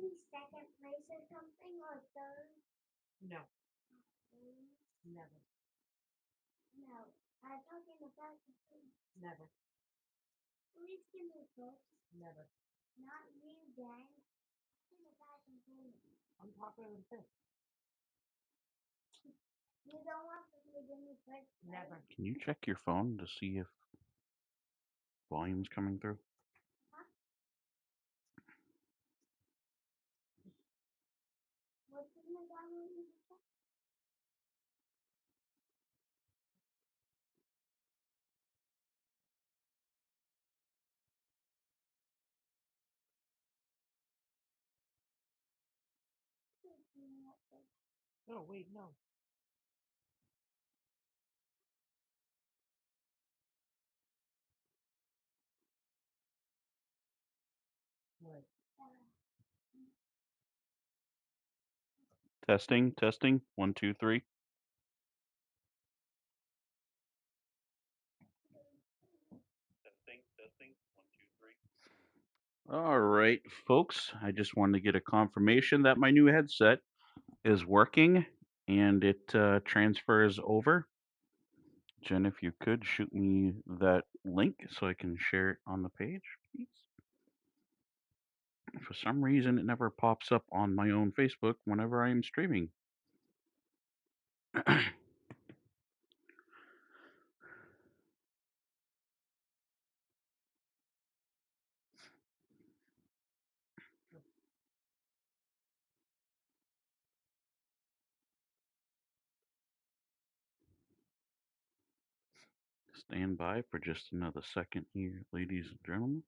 be second place or something, or third? No. Never. No. I'm talking about the food. Never. Please give me first. Never. Not you, Dad. I'm about the food. I'm talking about the food. You don't want to give me first. Never. Can you check your phone to see if volume's coming through? Huh? What's in the volume? Oh, wait, no. What? Testing, testing. 1, 2, 3. Testing, testing. 1, 2, 3. All right, folks. I just wanted to get a confirmation that my new headset is working and it transfers over. Jen, if you could shoot me that link so I can share it on the page, please. For some reason, it never pops up on my own Facebook whenever I am streaming. Stand by for just another second here, ladies and gentlemen.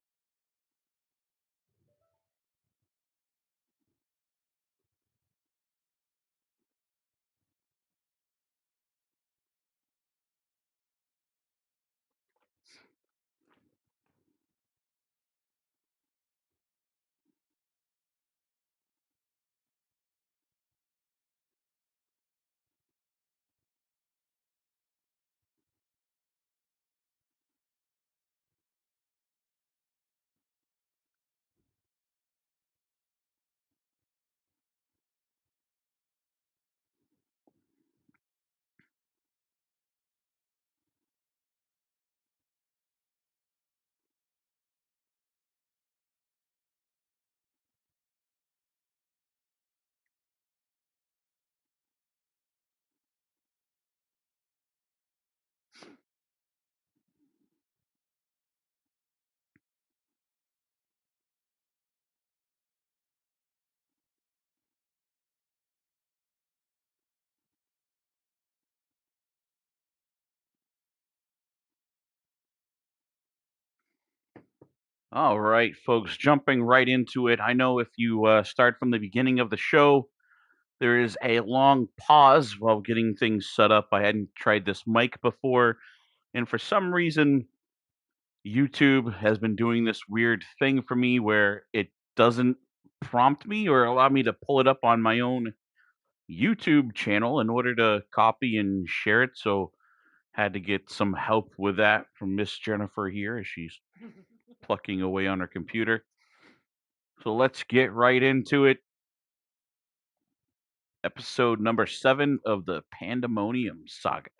All right, folks, jumping right into it. I know if you start from the beginning of the show, there is a long pause while getting things set up. I hadn't tried this mic before, and for some reason, YouTube has been doing this weird thing for me where it doesn't prompt me or allow me to pull it up on my own YouTube channel in order to copy and share it. So, had to get some help with that from Miss Jennifer here as she's plucking away on her computer. So let's get right into it. Episode number 7 of the Pandemonium Saga.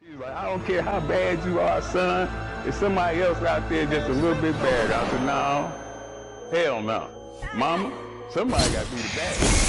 She's like, I don't care how bad you are, son. If somebody else out there just a little bit bad, I said, no, hell no. Mama, somebody got to be the bad.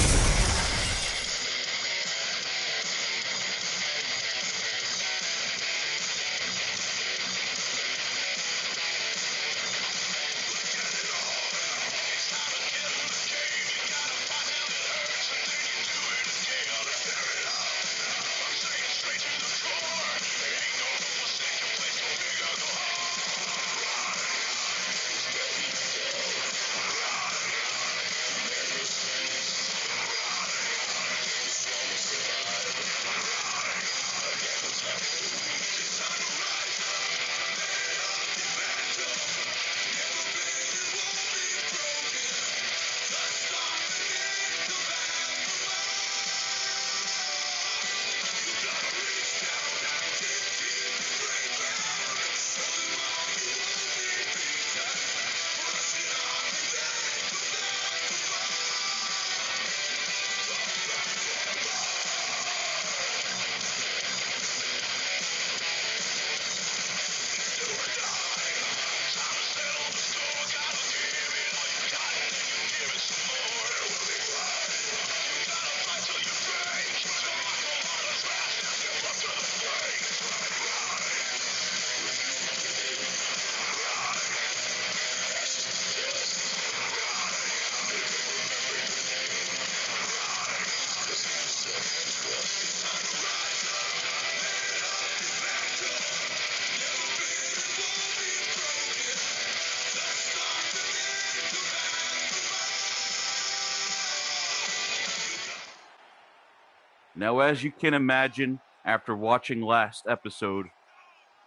Now, as you can imagine, after watching last episode,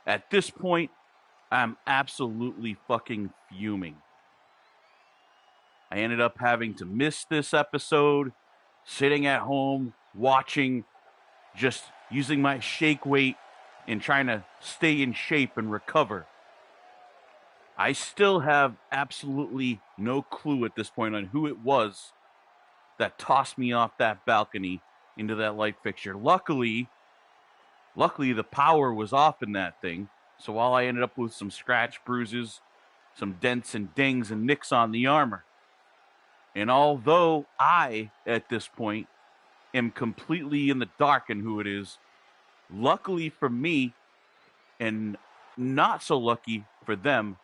at this point, I'm absolutely fucking fuming. I ended up having to miss this episode, sitting at home, watching, just using my shake weight and trying to stay in shape and recover. I still have absolutely no clue at this point on who it was that tossed me off that balcony into that light fixture. Luckily, the power was off in that thing. So while I ended up with some scratch bruises, some dents and dings and nicks on the armor. And although I, at this point, am completely in the dark in who it is, luckily for me, and not so lucky for them,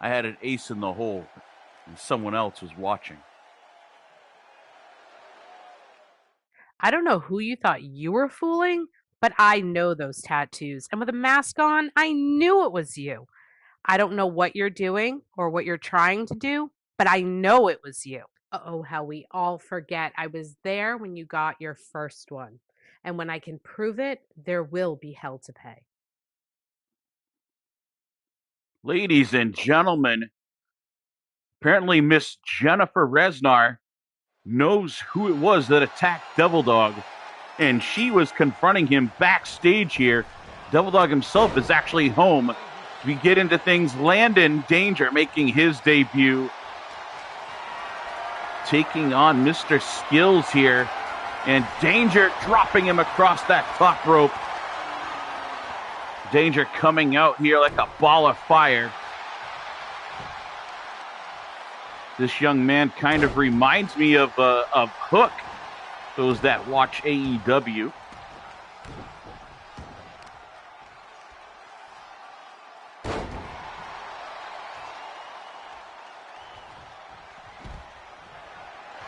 I had an ace in the hole, and someone else was watching. I don't know who you thought you were fooling, but I know those tattoos. And with a mask on, I knew it was you. I don't know what you're doing or what you're trying to do, but I know it was you. Oh, how we all forget I was there when you got your first one. And when I can prove it, there will be hell to pay. Ladies and gentlemen, apparently Miss Jennifer Resnar knows who it was that attacked Devil Dog, and she was confronting him backstage here. Devil Dog himself is actually home. We get into things. Landon Danger making his debut, taking on Mr. Skills here, and Danger dropping him across that top rope. Danger coming out here like a ball of fire. This young man kind of reminds me of Hook, those that watch AEW.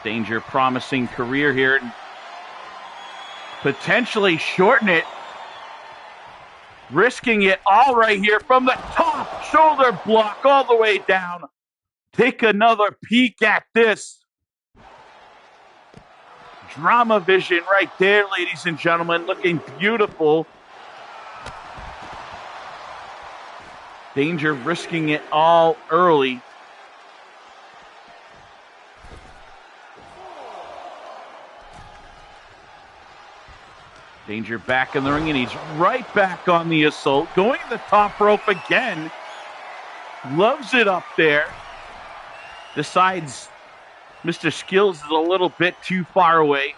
Danger promising career here, and potentially shorten it. Risking it all right here from the top, shoulder block all the way down. Take another peek at this. Drama vision right there, ladies and gentlemen, looking beautiful. Danger risking it all early. Danger back in the ring, and he's right back on the assault. Going to the top rope again. Loves it up there. Decides Mr. Skills is a little bit too far away.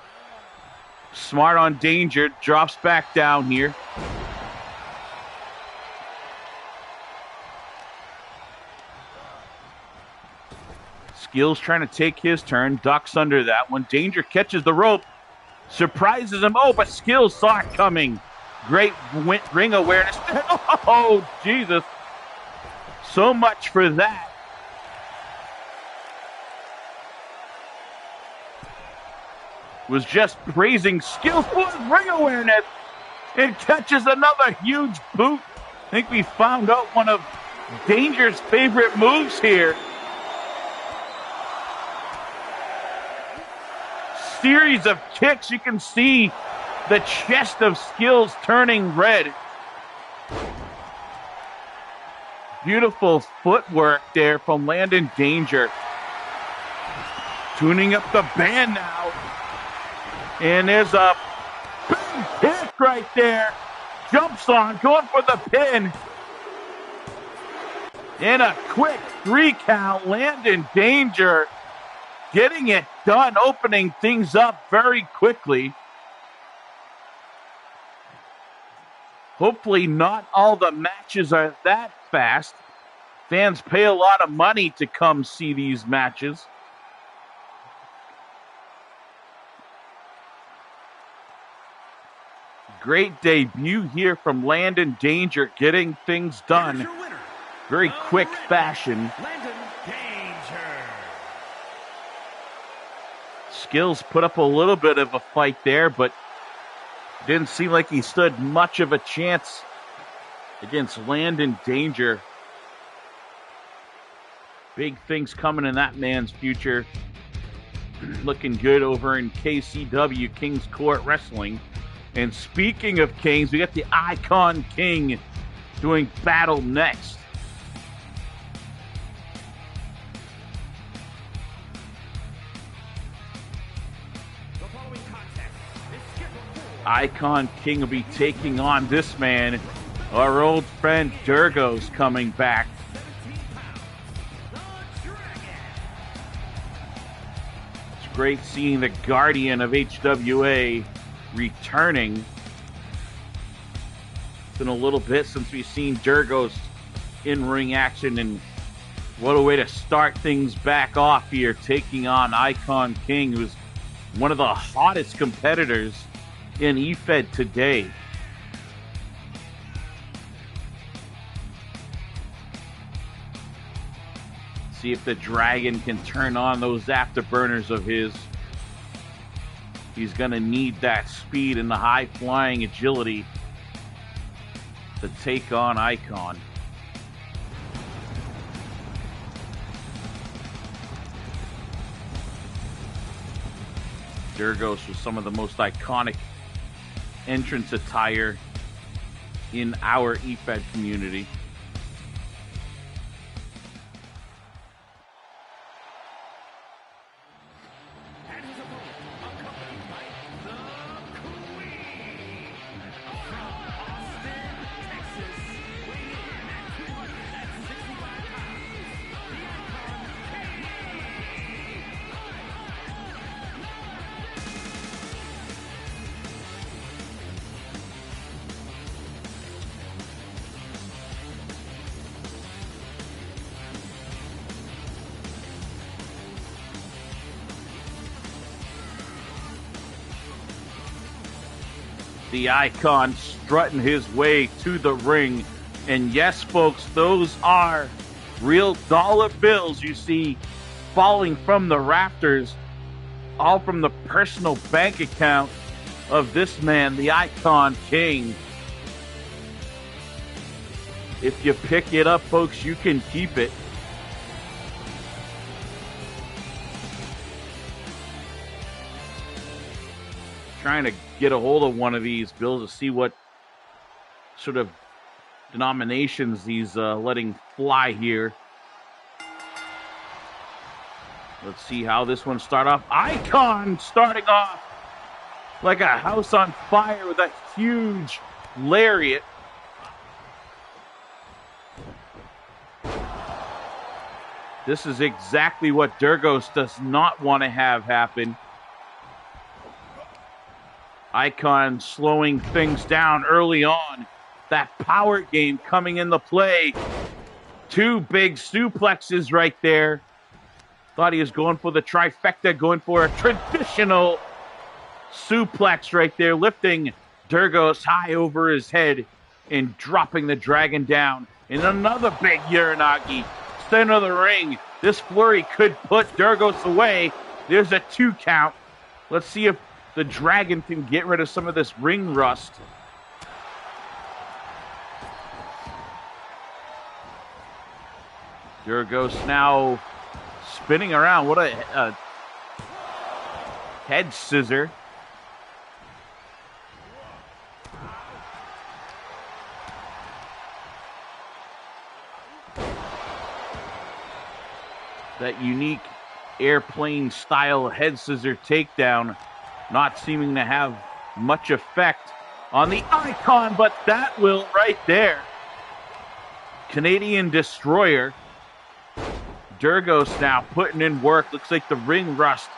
Smart on Danger. Drops back down here. Skills trying to take his turn. Ducks under that one. Danger catches the rope. Surprises him. Oh, but Skills saw it coming. Great ring awareness. Oh, Jesus. So much for that. Was just praising Skills for his ring awareness. And catches another huge boot. I think we found out one of Danger's favorite moves here. Series of kicks. You can see the chest of Skills turning red. Beautiful footwork there from Landon Danger. Tuning up the band now. And there's a big hit right there. Jumps on, going for the pin. And a quick 3 count. Landon Danger getting it done, opening things up very quickly. Hopefully not all the matches are that fast. Fans pay a lot of money to come see these matches. Great debut here from Landon Danger, getting things done. Very quick fashion. Skills put up a little bit of a fight there, but didn't seem like he stood much of a chance against Landon Danger. Big things coming in that man's future. looking good over in KCW, King's Court Wrestling. And speaking of Kings, we got the Icon King doing battle next. Icon King will be taking on this man. Our old friend Durgo's coming back. It's great seeing the Guardian of HWA returning. It's been a little bit since we've seen Durgo's in-ring action, and what a way to start things back off here, taking on Icon King, who's one of the hottest competitors in eFed today. See if the Dragon can turn on those afterburners of his. He's going to need that speed and the high-flying agility to take on Icon. Durgos was some of the most iconic entrance attire in our eFed community. The Icon strutting his way to the ring. And yes, folks, those are real dollar bills you see falling from the rafters, all from the personal bank account of this man, the Icon King. If you pick it up, folks, you can keep it. Trying to get a hold of one of these bills to see what sort of denominations he's letting fly here. Let's see how this one starts off. Icon starting off like a house on fire with a huge lariat. This is exactly what Durgos does not want to have happen. Icon slowing things down early on. That power game coming into play. Two big suplexes right there. Thought he was going for the trifecta, going for a traditional suplex right there, lifting Durgos high over his head and dropping the Dragon down. And another big Uranagi. Center of the ring. This flurry could put Durgos away. There's a 2 count. Let's see if the Dragon can get rid of some of this ring rust. Durgos now spinning around. What a head scissor. That unique airplane style head scissor takedown not seeming to have much effect on the Icon, but that will right there. Canadian Destroyer. Durgos now putting in work. Looks like the ring rust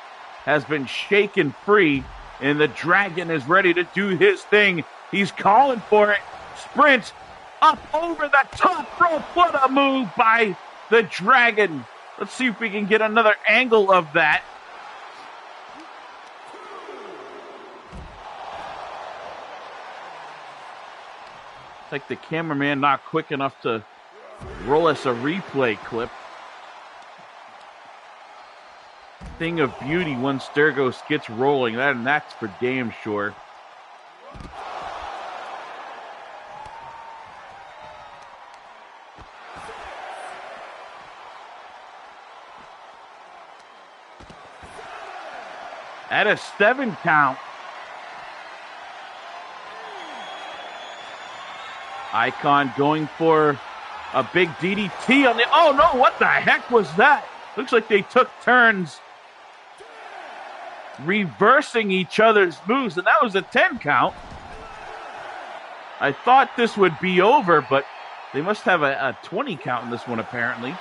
has been shaken free, and the Dragon is ready to do his thing. He's calling for it. Sprint up over the top rope. What a move by the Dragon. Let's see if we can get another angle of that. It's like the cameraman not quick enough to roll us a replay clip. Thing of beauty once Durgos gets rolling, that's for damn sure. At a 7 count. Icon going for a big DDT on the... Oh, no, what the heck was that? Looks like they took turns reversing each other's moves, and that was a 10 count. I thought this would be over, but they must have a 20 count in this one, apparently.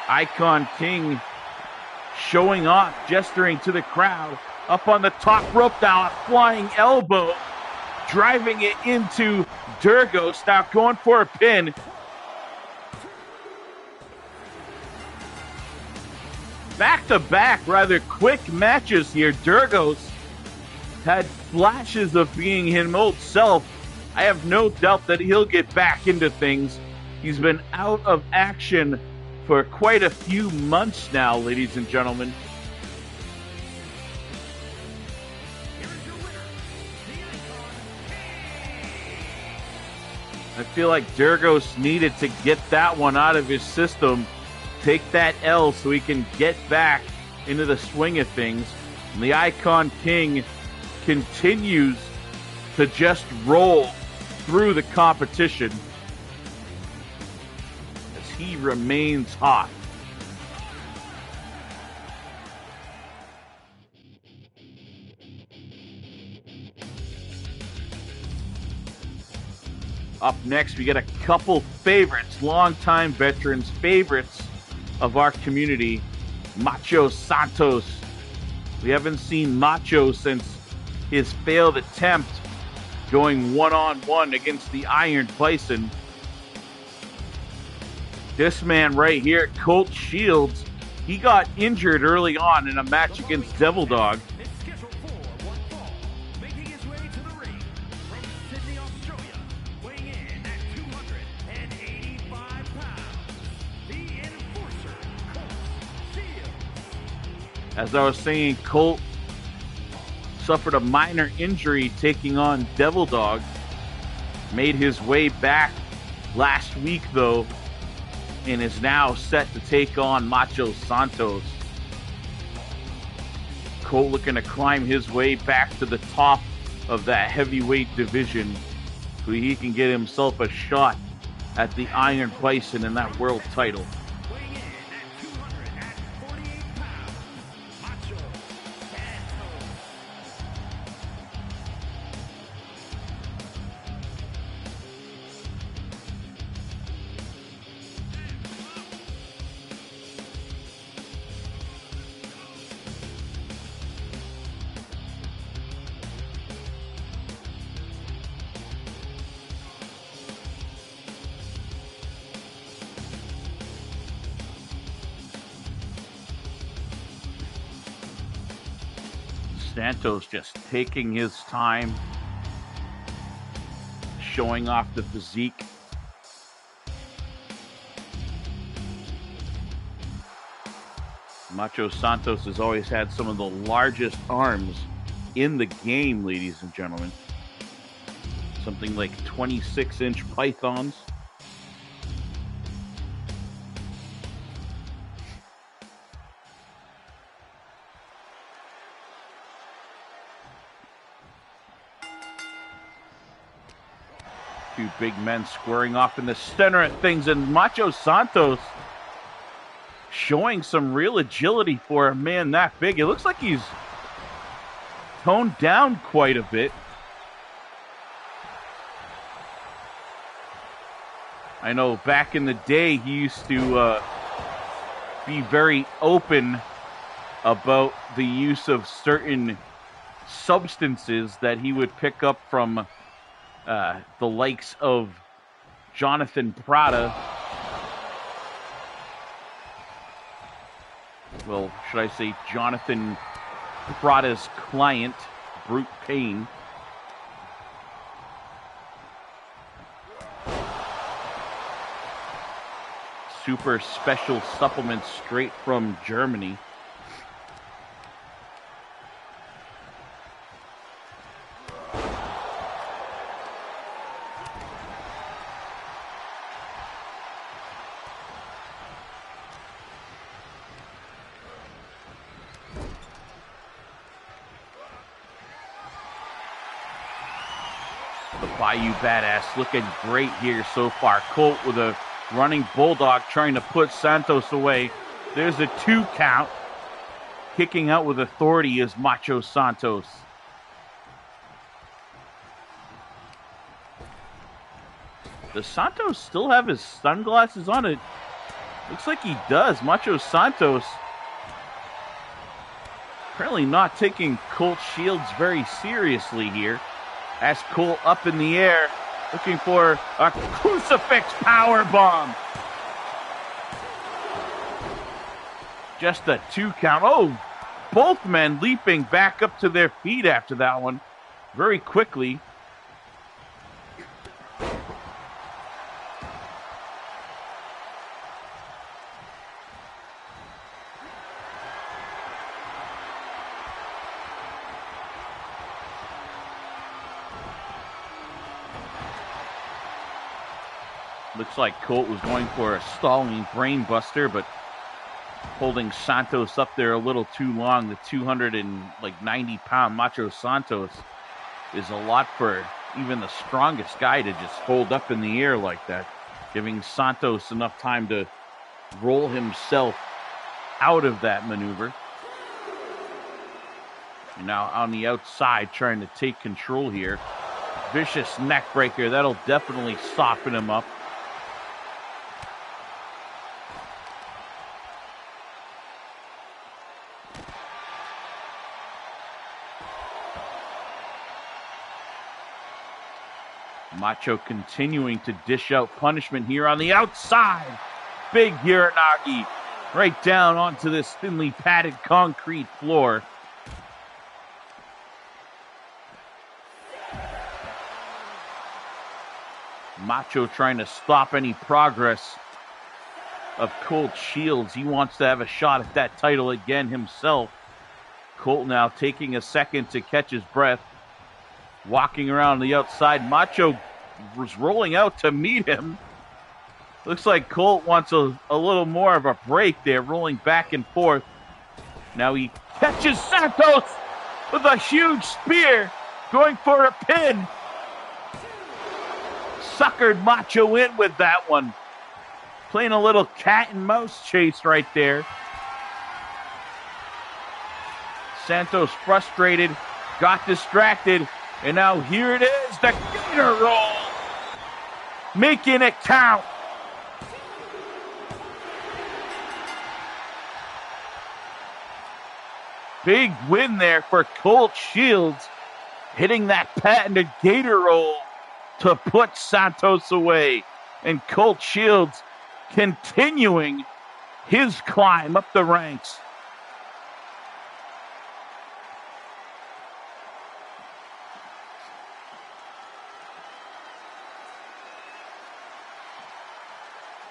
Icon King showing off, gesturing to the crowd. Up on the top rope now, a flying elbow, driving it into Durgos, now going for a pin. Back-to-back, rather quick matches here. Durgos had flashes of being his old self. I have no doubt that he'll get back into things. He's been out of action for quite a few months now, ladies and gentlemen. I feel like Durgos needed to get that one out of his system, take that L so he can get back into the swing of things. And the Icon King continues to just roll through the competition as he remains hot. Up next, we get a couple favorites, longtime veterans, favorites of our community. Macho Santos. We haven't seen Macho since his failed attempt going one-on-one against the Iron Bison. This man right here, Colt Shields, he got injured early on in a match against Devil Dog. As I was saying, Colt suffered a minor injury taking on Devil Dog. Made his way back last week, though, and is now set to take on Macho Santos. Colt looking to climb his way back to the top of that heavyweight division so he can get himself a shot at the Iron Bison and that world title. Santos just taking his time, showing off the physique. Macho Santos has always had some of the largest arms in the game, ladies and gentlemen. Something like 26-inch pythons. Two big men squaring off in the center of things, and Macho Santos showing some real agility for a man that big. It looks like he's toned down quite a bit. I know back in the day he used to be very open about the use of certain substances that he would pick up from the likes of Jonathan Prada. Well, should I say Jonathan Prada's client, Brute Pain. Super special supplements straight from Germany. The Bayou Badass looking great here so far. Colt with a running bulldog trying to put Santos away. There's a 2 count. Kicking out with authority is Macho Santos. Does Santos still have his sunglasses on? It looks like he does. Macho Santos apparently not taking Colt Shields very seriously here. As Colt up in the air, looking for a crucifix power bomb. Just a 2 count. Oh, both men leaping back up to their feet after that one very quickly. Looks like Colt was going for a stalling brain buster, but holding Santos up there a little too long. The 290-pound Macho Santos is a lot for even the strongest guy to just hold up in the air like that, giving Santos enough time to roll himself out of that maneuver. And now on the outside trying to take control here. Vicious neck breaker. That'll definitely soften him up. Macho continuing to dish out punishment here on the outside. Big Uranagi right down onto this thinly padded concrete floor. Macho trying to stop any progress of Colt Shields. He wants to have a shot at that title again himself. Colt now taking a second to catch his breath. Walking around the outside. Macho was rolling out to meet him. Looks like Colt wants a little more of a break there, rolling back and forth. Now he catches Santos with a huge spear, going for a pin. Suckered Macho in with that one. Playing a little cat and mouse chase right there. Santos frustrated, got distracted, and now here it is, the gator roll. Making it count. Big win there for Colt Shields, hitting that patented gator roll to put Santos away. And Colt Shields continuing his climb up the ranks.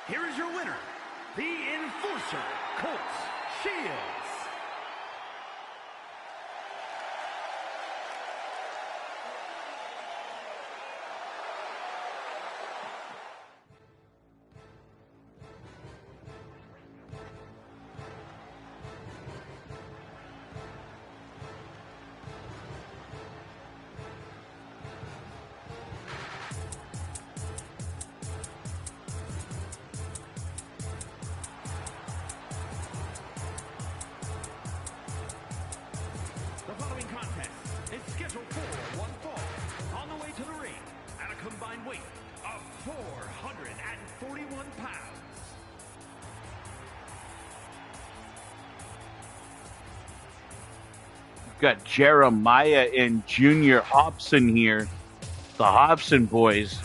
Here is your winner, the Enforcer, Colt Shields. The following contest is scheduled for one fall, on the way to the ring at a combined weight of 441 pounds. We've got Jeremiah and Junior Hobson here, the Hobson boys.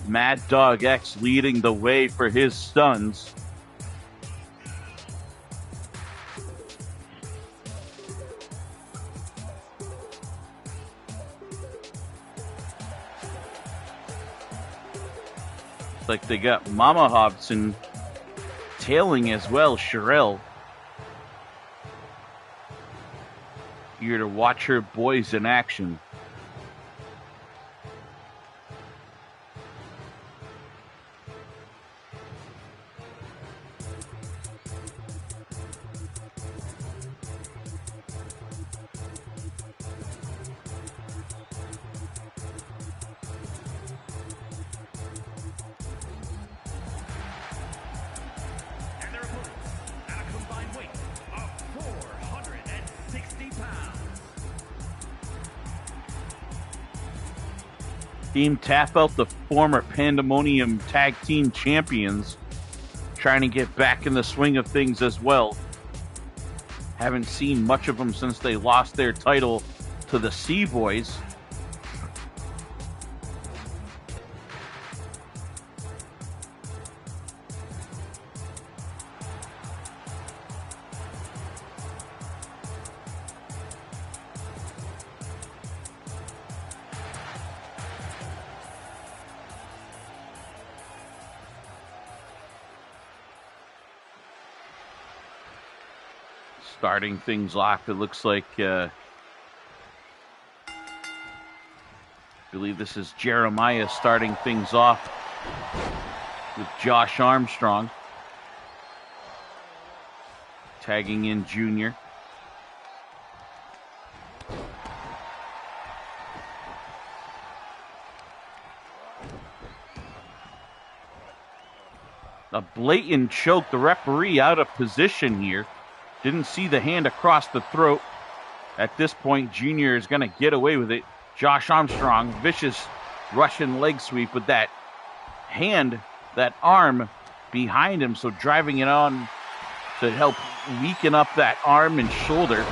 Mad Dog X leading the way for his sons. Like they got Mama Hobson tailing as well, Sherelle. Here to watch her boys in action. Team Tap Out, the former Pandemonium Tag Team Champions, trying to get back in the swing of things as well. Haven't seen much of them since they lost their title to the Sea Boys. Starting things off, it looks like, I believe this is Jeremiah starting things off with Josh Armstrong. Tagging in Junior. A blatant choke, the referee out of position here. Didn't see the hand across the throat. At this point, Junior is going to get away with it. Josh Armstrong, vicious Russian leg sweep with that hand, that arm behind him. So driving it on to help weaken up that arm and shoulder.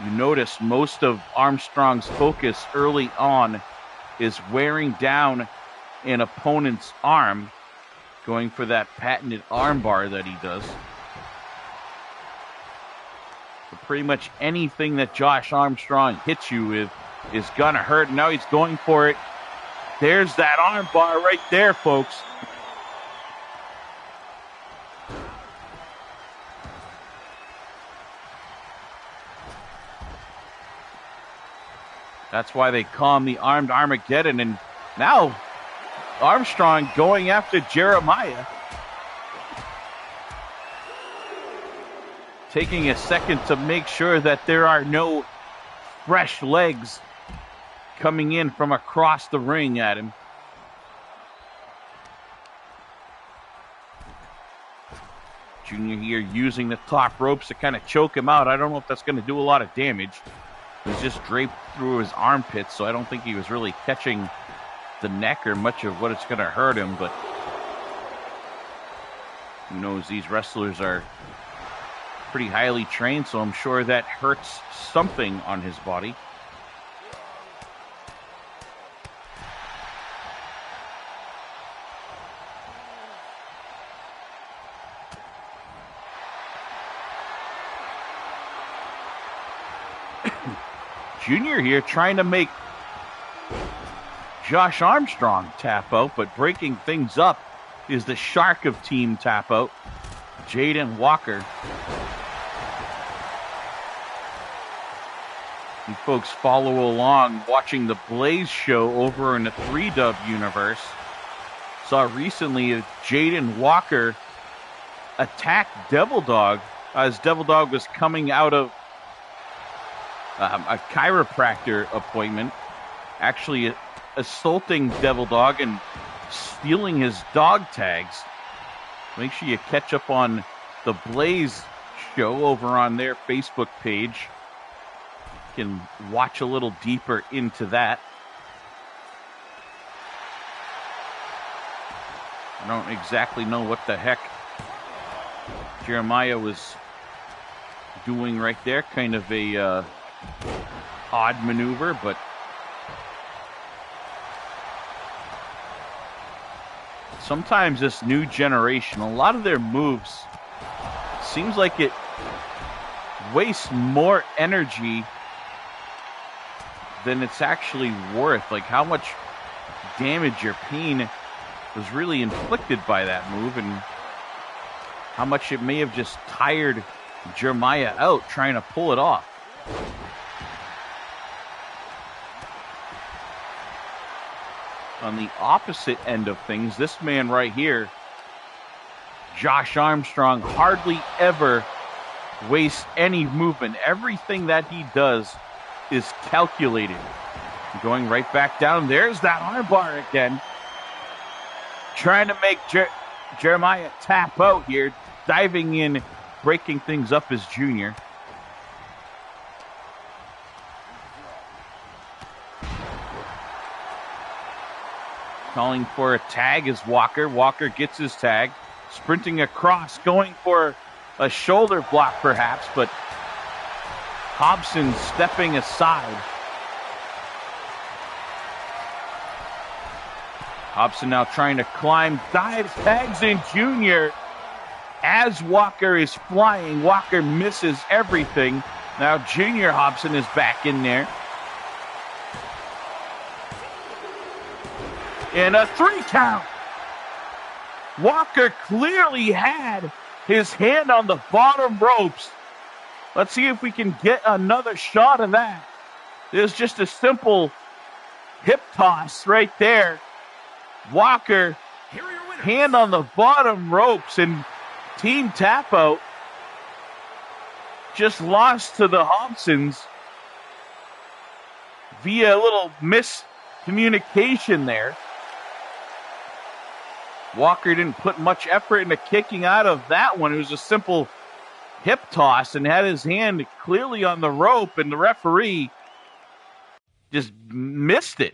You notice most of Armstrong's focus early on is wearing down an opponent's arm, going for that patented armbar that he does. So pretty much anything that Josh Armstrong hits you with is gonna hurt. Now he's going for it. There's that armbar right there, folks. That's why they call him the Armed Armageddon. And now Armstrong going after Jeremiah. Taking a second to make sure that there are no fresh legs coming in from across the ring at him. Junior here using the top ropes to kind of choke him out. I don't know if that's going to do a lot of damage. It was just draped through his armpits, so I don't think he was really catching the neck or much of what it's going to hurt him, but who knows, these wrestlers are pretty highly trained, so I'm sure that hurts something on his body. Junior here trying to make Josh Armstrong tap out, but breaking things up is the shark of Team Tap Out, Jaden Walker. You folks follow along watching the Blaze show over in the 3-Dub universe. Saw recently Jaden Walker attack Devil Dog as Devil Dog was coming out of a chiropractor appointment, actually assaulting Devil Dog and stealing his dog tags. Make sure you catch up on the Blaze show over on their Facebook page. You can watch a little deeper into that. I don't exactly know what the heck Jeremiah was doing right there. Kind of a odd maneuver, but sometimes this new generation, a lot of their moves seems like it wastes more energy than it's actually worth. Like how much damage or pain was really inflicted by that move, and how much it may have just tired Jeremiah out trying to pull it off. On the opposite end of things, this man right here, Josh Armstrong, hardly ever wastes any movement. Everything that he does is calculated. Going right back down. There's that armbar again. Trying to make Jeremiah tap out here. Diving in, breaking things up as Junior. Calling for a tag is Walker. Walker gets his tag. Sprinting across, going for a shoulder block perhaps, but Hobson stepping aside. Hobson now trying to climb, dives, tags in Junior. As Walker is flying, Walker misses everything. Now Junior Hobson is back in there. And a 3 count. Walker clearly had his hand on the bottom ropes. Let's see if we can get another shot of that. There's just a simple hip toss right there. Walker, hand on the bottom ropes, and Team Tap Out just lost to the Hobsons via a little miscommunication there. Walker didn't put much effort into kicking out of that one. It was a simple hip toss and had his hand clearly on the rope, and the referee just missed it.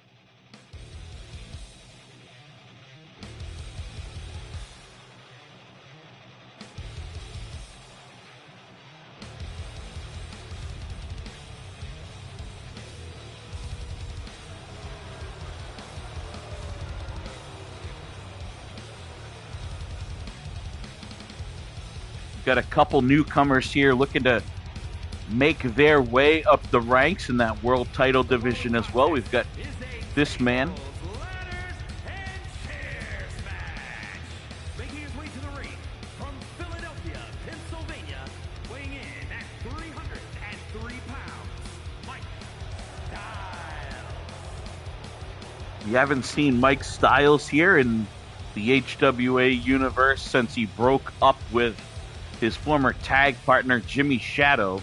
Got a couple newcomers here looking to make their way up the ranks in that world title division as well. We've got this man. Making his way to the ring from Philadelphia, Pennsylvania, weighing in at 303 pounds, Mike Styles. You haven't seen Mike Styles here in the HWA universe since he broke up with his former tag partner, Jimmy Shadow.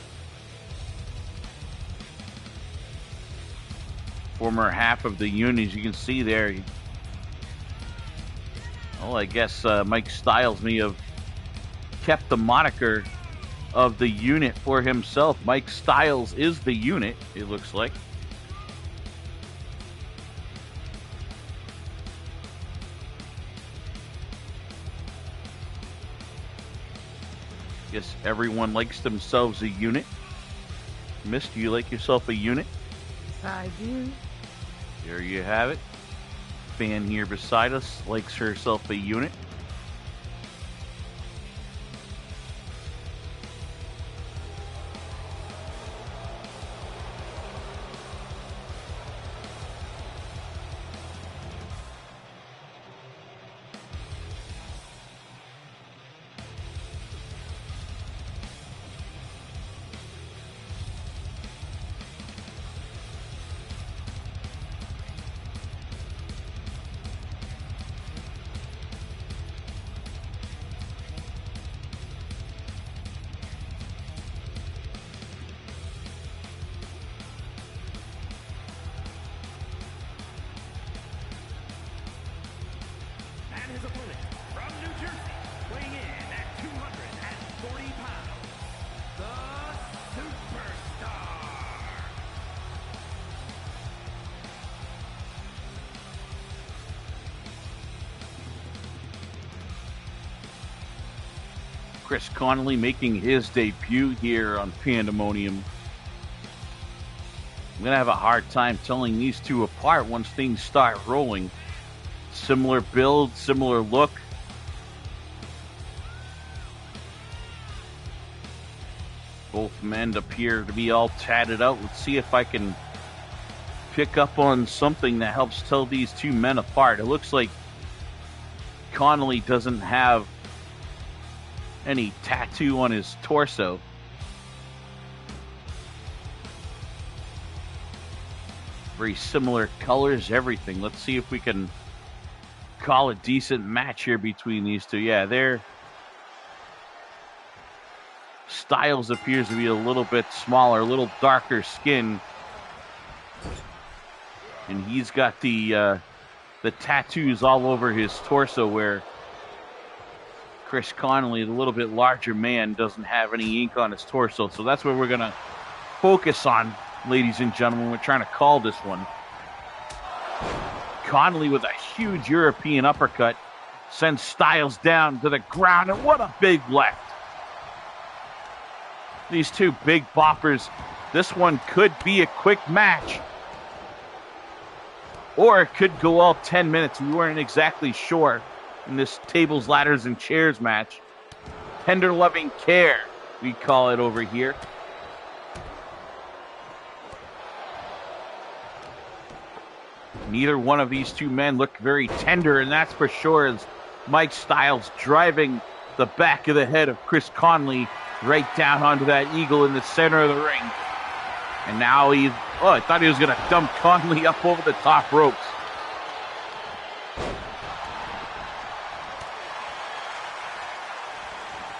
Former half of the unit, as you can see there. Well, I guess Mike Styles may have kept the moniker of the unit for himself. Mike Styles is the unit, it looks like. Guess everyone likes themselves a unit. Miss, do you like yourself a unit? I do. There you have it. Fan here beside us likes herself a unit. And his opponent from New Jersey, weighing in at 240 pounds, the Superstar. Chris Connolly making his debut here on Pandemonium. I'm going to have a hard time telling these two apart once things start rolling. Similar build, similar look. Both men appear to be all tatted out. Let's see if I can pick up on something that helps tell these two men apart. It looks like Connolly doesn't have any tattoo on his torso. Very similar colors, everything. Let's see if we can call a decent match here between these two. Yeah, their Styles appears to be a little bit smaller, a little darker skin. And he's got the tattoos all over his torso, where Chris Connolly, the little bit larger man, doesn't have any ink on his torso. So that's what we're going to focus on, ladies and gentlemen. We're trying to call this one. Conley with a huge European uppercut sends Styles down to the ground, and what a big left. These two big boppers. This one could be a quick match. Or it could go all 10 minutes. We weren't exactly sure in this tables, ladders, and chairs match. Tender loving care, we call it over here. Neither one of these two men look very tender, and that's for sure, as Mike Styles driving the back of the head of Chris Conley right down onto that eagle in the center of the ring. And now I thought he was going to dump Conley up over the top ropes.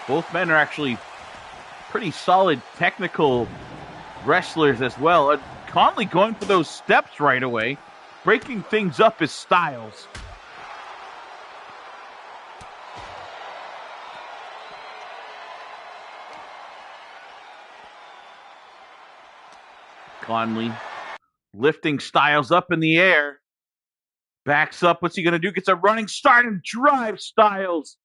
Both men are actually pretty solid technical wrestlers as well. And Conley going for those steps right away. Breaking things up is Styles. Conley lifting Styles up in the air. Backs up. What's he going to do? Gets a running start and drives Styles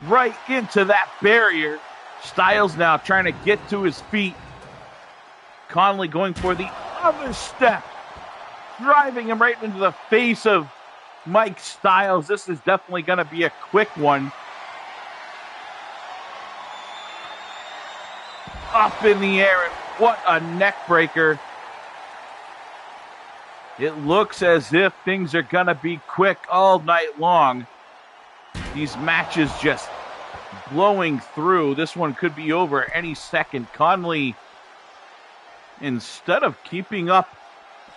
right into that barrier. Styles now trying to get to his feet. Conley going for the other step. Driving him right into the face of Mike Styles. This is definitely going to be a quick one. Up in the air, and what a neck breaker. It looks as if things are going to be quick all night long. These matches just blowing through. This one could be over any second. Conley, instead of keeping up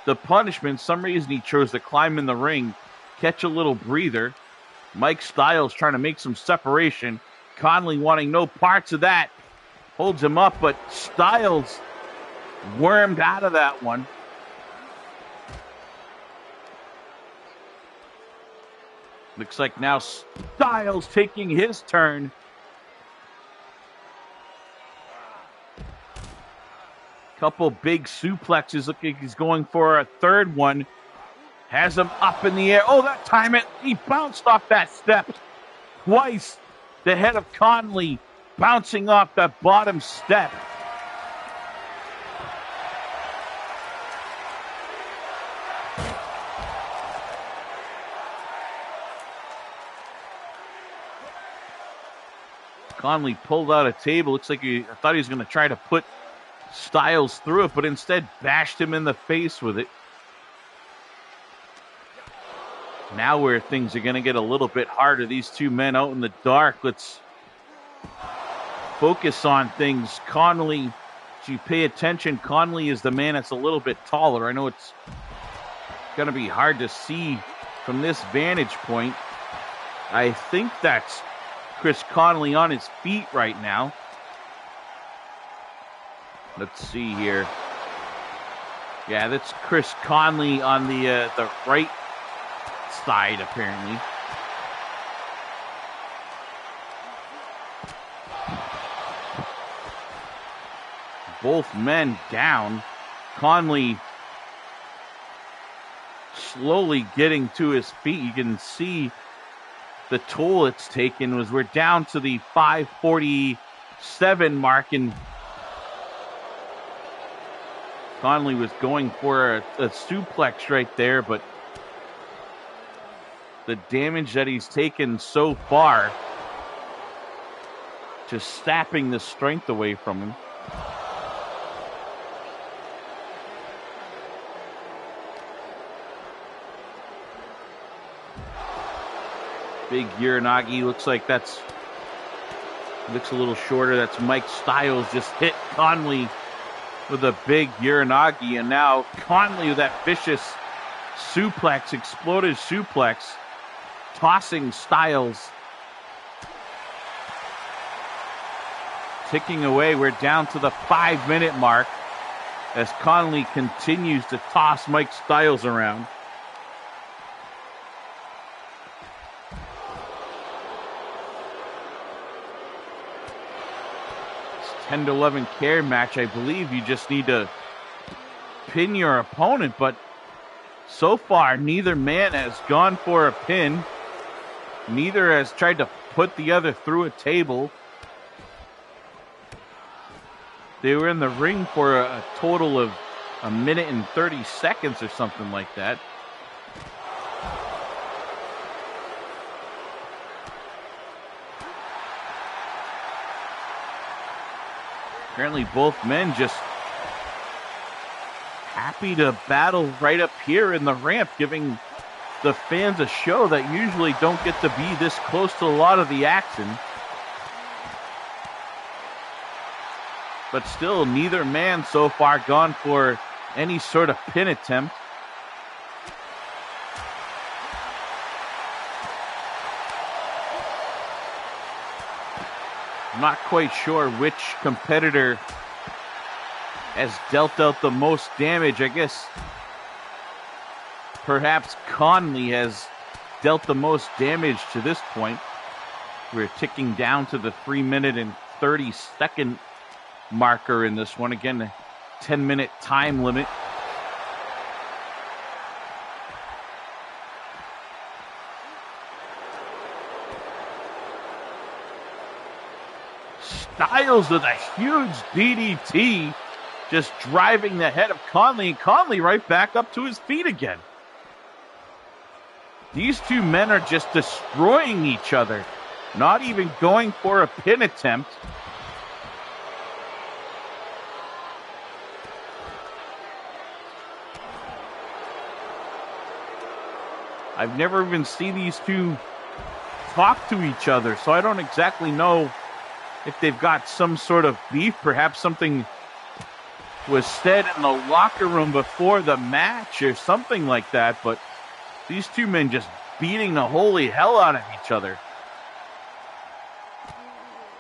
the punishment, some reason he chose to climb in the ring, catch a little breather. Mike Styles trying to make some separation. Conley wanting no parts of that. Holds him up, but Styles wormed out of that one. Looks like now Styles taking his turn. Couple big suplexes. Look like he's going for a third one. Has him up in the air. Oh, that time he bounced off that step twice. The head of Conley bouncing off that bottom step. Conley pulled out a table. Looks like I thought he was going to try to put Styles through it, but instead bashed him in the face with it. Now where things are going to get a little bit harder. These two men out in the dark. Let's focus on things. Conley, if you pay attention, Conley is the man that's a little bit taller. I know it's going to be hard to see from this vantage point. I think that's Chris Conley on his feet right now. Let's see here. Yeah, that's Chris Conley on the right side, apparently. Both men down. Conley slowly getting to his feet. You can see the toll it's taken. We're down to the 5:47 mark, and Conley was going for a suplex right there, but the damage that he's taken so far, just sapping the strength away from him. Big Uranagi, looks like looks a little shorter. That's Mike Styles just hit Conley with a big Uranagi, and now Conley with that vicious suplex, exploded suplex, tossing Styles. Ticking away, we're down to the 5-minute mark as Conley continues to toss Mike Styles around. It's 10-11 care match. I believe you just need to pin your opponent, but So far, neither man has gone for a pin. Neither has tried to put the other through a table. They were in the ring for a total of 1 minute and 30 seconds or something like that. Apparently both men just happy to battle right up here in the ramp, giving the fans a show that usually don't get to be this close to a lot of the action. But still, neither man so far gone for any sort of pin attempt. I'm not quite sure which competitor has dealt out the most damage. I guess perhaps Conley has dealt the most damage to this point. We're ticking down to the 3 minute and 30 second marker in this one. Again, a 10-minute time limit. Styles with a huge DDT, just driving the head of Conley, and Conley right back up to his feet again. These two men are just destroying each other, not even going for a pin attempt. I've never even seen these two talk to each other, so I don't exactly know if they've got some sort of beef. Perhaps something was said in the locker room before the match or something like that, but these two men just beating the holy hell out of each other.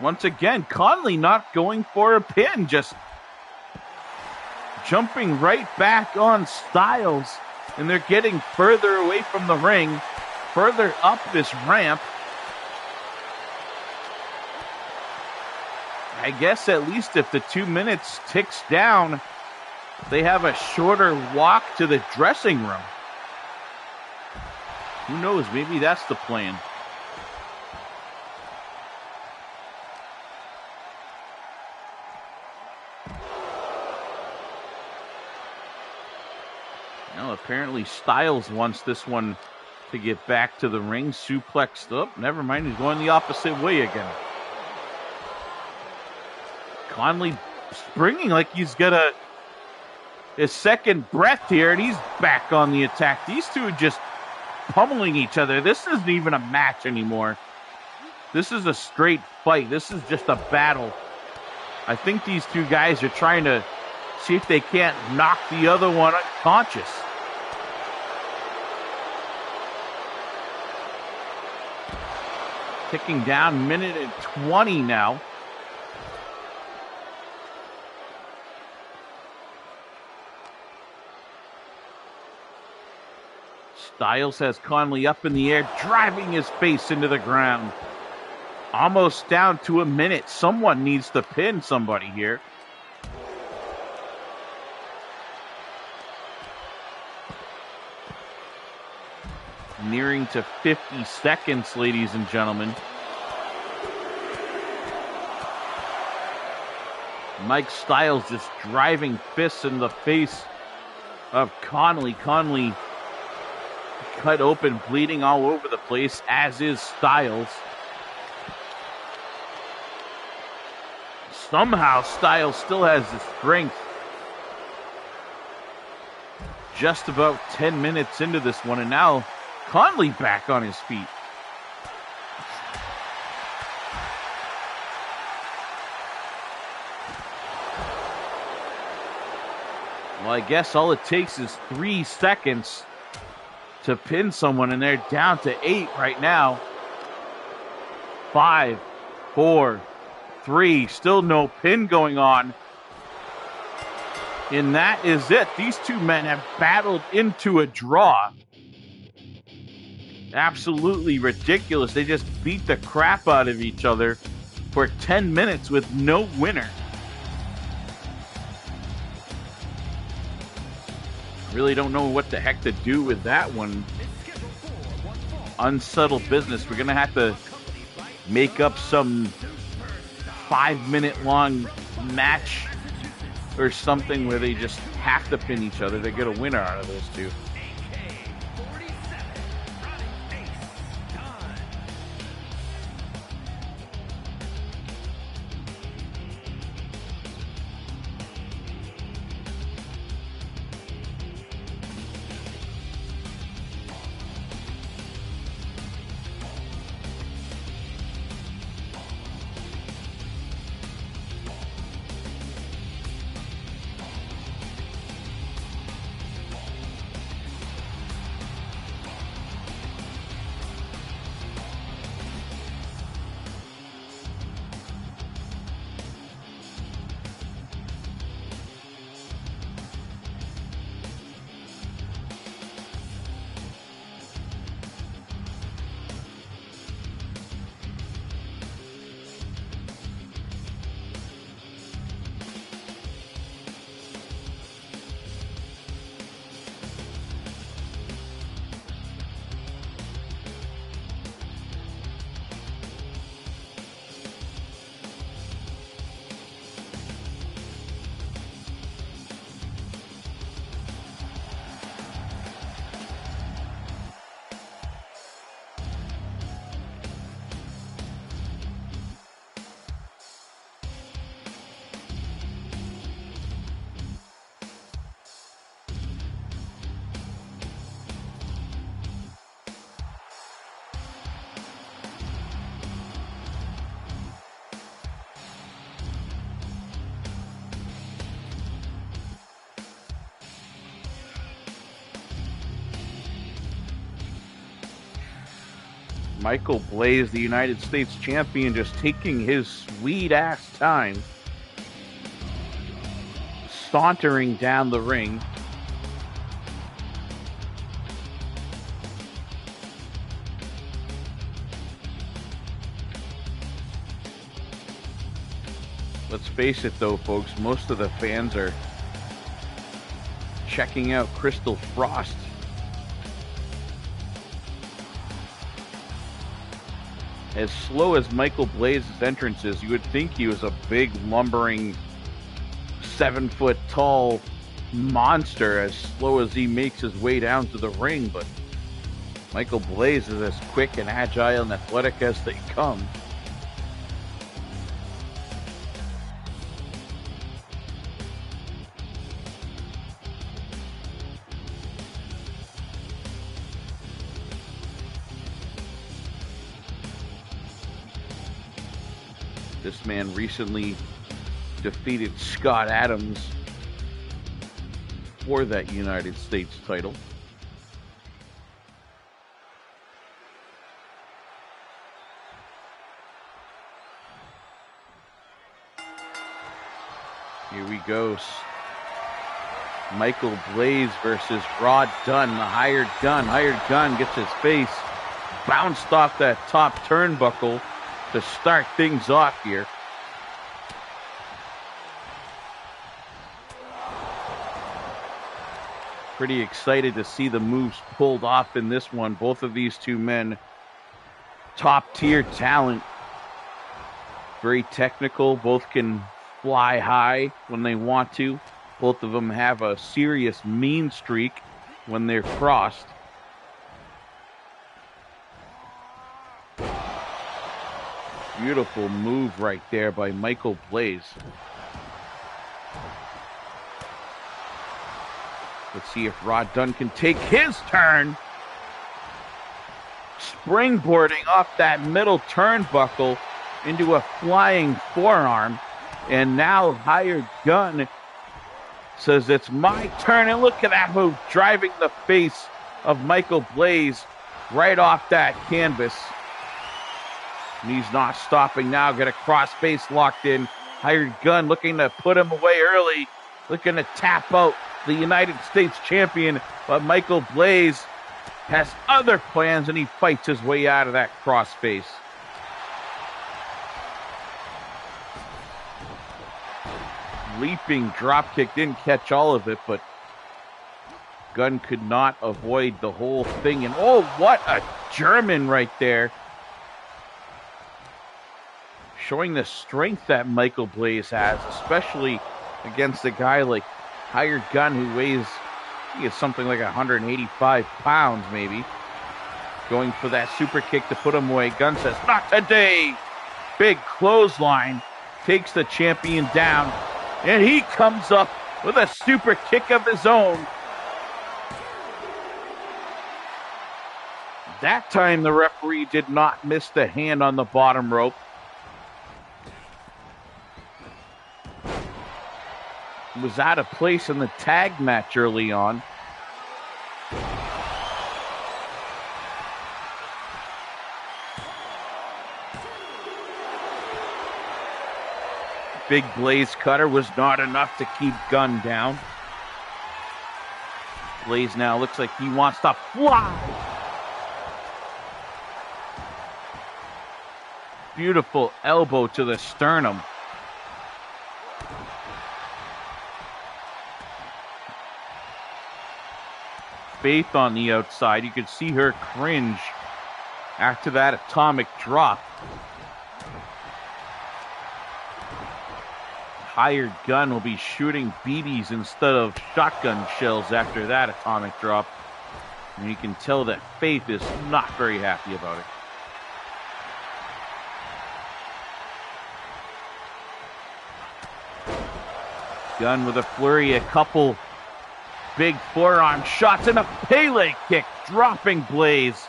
Once again, Conley not going for a pin, just jumping right back on Styles, and they're getting further away from the ring, further up this ramp. I guess at least if the 2 minutes ticks down, they have a shorter walk to the dressing room. Who knows? Maybe that's the plan. Well, apparently Styles wants this one to get back to the ring. Suplexed up. Never mind, he's going the opposite way again. Conley springing like he's got his second breath here, and he's back on the attack. These two are just pummeling each other. This isn't even a match anymore. This is a straight fight. This is just a battle. I think these two guys are trying to see if they can't knock the other one unconscious. Ticking down, minute and 20 now. Styles has Conley up in the air, driving his face into the ground. Almost down to a minute. Someone needs to pin somebody here. Nearing to 50 seconds, ladies and gentlemen. Mike Styles just driving fists in the face of Conley. Conley cut open, bleeding all over the place, as is Styles. Somehow Styles still has the strength. Just about 10 minutes into this one, and now Conley back on his feet. Well, I guess all it takes is 3 seconds to pin someone, and they're down to 8 right now. 5, 4, 3, still no pin going on. And that is it. These two men have battled into a draw. Absolutely ridiculous. They just beat the crap out of each other for 10 minutes with no winner. Really don't know what the heck to do with that one. Unsettled business. We're going to have to make up some 5-minute long match or something where they just have to pin each other to get a winner out of those two. Michael Blaze, the United States champion, just taking his sweet-ass time, sauntering down the ring. Let's face it, though, folks, most of the fans are checking out Crystal Frost. As slow as Michael Blaze's entrance is, you would think he was a big, lumbering, 7-foot-tall monster as slow as he makes his way down to the ring, but Michael Blaze is as quick and agile and athletic as they come. This man recently defeated Scott Adams for that United States title. Here we go. Michael Blaze versus Rod Dunn, the hired gun. Hired gun gets his face bounced off that top turnbuckle to start things off here. Pretty excited to see the moves pulled off in this one. Both of these two men, top tier talent. Very technical. Both can fly high when they want to. Both of them have a serious mean streak when they're crossed. Beautiful move right there by Michael Blaze. Let's see if Rod Dunn can take his turn. Springboarding off that middle turnbuckle into a flying forearm. And now hired gun says it's my turn. And look at that move, driving the face of Michael Blaze right off that canvas. And he's not stopping now. Got a crossface locked in. Hired gun looking to put him away early. Looking to tap out the United States champion. But Michael Blaze has other plans and he fights his way out of that crossface. Leaping dropkick, didn't catch all of it, but Gunn could not avoid the whole thing. And oh, what a German right there. Showing the strength that Michael Blaze has, especially against a guy like Hired Gunn who weighs, I think it's something like 185 pounds maybe. Going for that super kick to put him away. Gunn says, not today. Big clothesline. Takes the champion down. And he comes up with a super kick of his own. That time the referee did not miss the hand on the bottom rope. Was out of place in the tag match early on. Big Blaze cutter was not enough to keep Gunn down. Blaze now looks like he wants to fly. Beautiful elbow to the sternum. Faith on the outside. You could see her cringe after that atomic drop. Hired Gunn will be shooting BBs instead of shotgun shells after that atomic drop. And you can tell that Faith is not very happy about it. Gunn with a flurry, a couple big forearm shots and a Pele kick, dropping Blaze.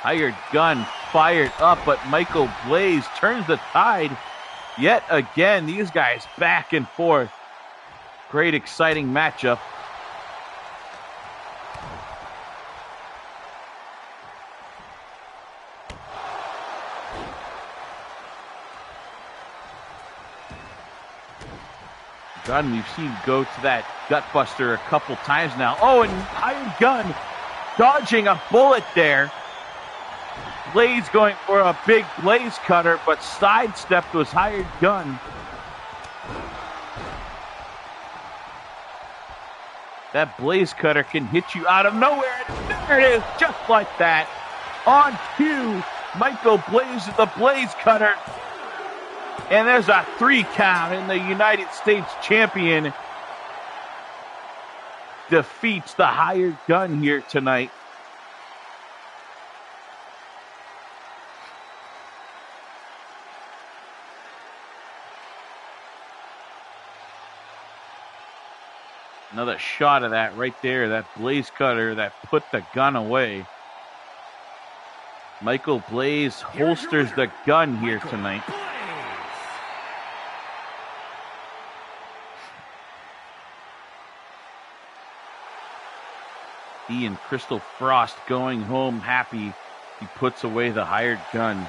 Hired Gunn fired up, but Michael Blaze turns the tide yet again. These guys back and forth. Great, exciting matchup. Gunn, we've seen go to that gutbuster a couple times now. Oh, and Hired Gunn dodging a bullet there. Blaze going for a big Blaze cutter, but sidestepped was Hired Gunn. That Blaze cutter can hit you out of nowhere. There it is, just like that. On cue, Michael Blaze with the Blaze cutter. And there's a 3 count, and the United States champion defeats the Hired Gunn here tonight. Another shot of that right there, that Blaze cutter that put the gun away. Michael Blaze holsters the gun here tonight. He and Crystal Frost going home happy. He puts away the Hired Gun.